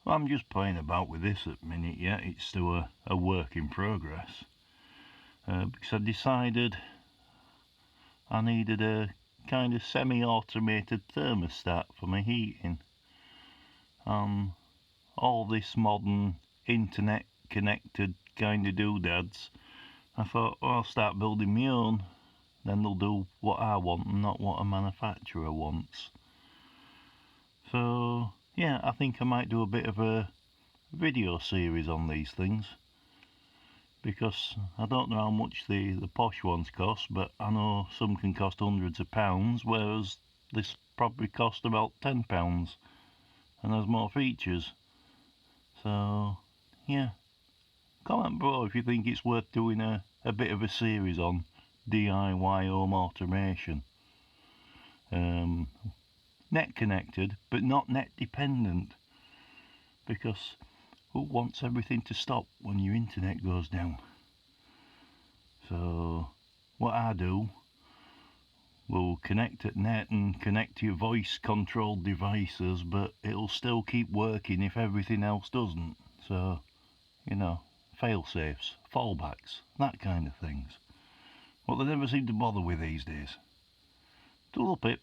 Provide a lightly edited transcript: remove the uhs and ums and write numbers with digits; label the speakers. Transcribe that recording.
Speaker 1: Well, I'm just playing about with this at the minute, yeah. It's still a work in progress. Because I decided I needed a kind of semi-automated thermostat for my heating. All this modern internet connected kind of doodads, I thought, well, I'll start building my own. Then they'll do what I want and not what a manufacturer wants. So, yeah, I think I might do a bit of a video series on these things. Because I don't know how much the posh ones cost, but I know some can cost hundreds of pounds, whereas this probably cost about £10 and has more features. So, yeah. Comment below if you think it's worth doing a bit of a series on DIY home automation. Net connected, but not net dependent. Because who wants everything to stop when your internet goes down? So, what I do will connect at net and connect to your voice controlled devices, but it'll still keep working if everything else doesn't. So, you know, fail-safes, fallbacks, that kind of things. What they never seem to bother with these days. Toodle pip.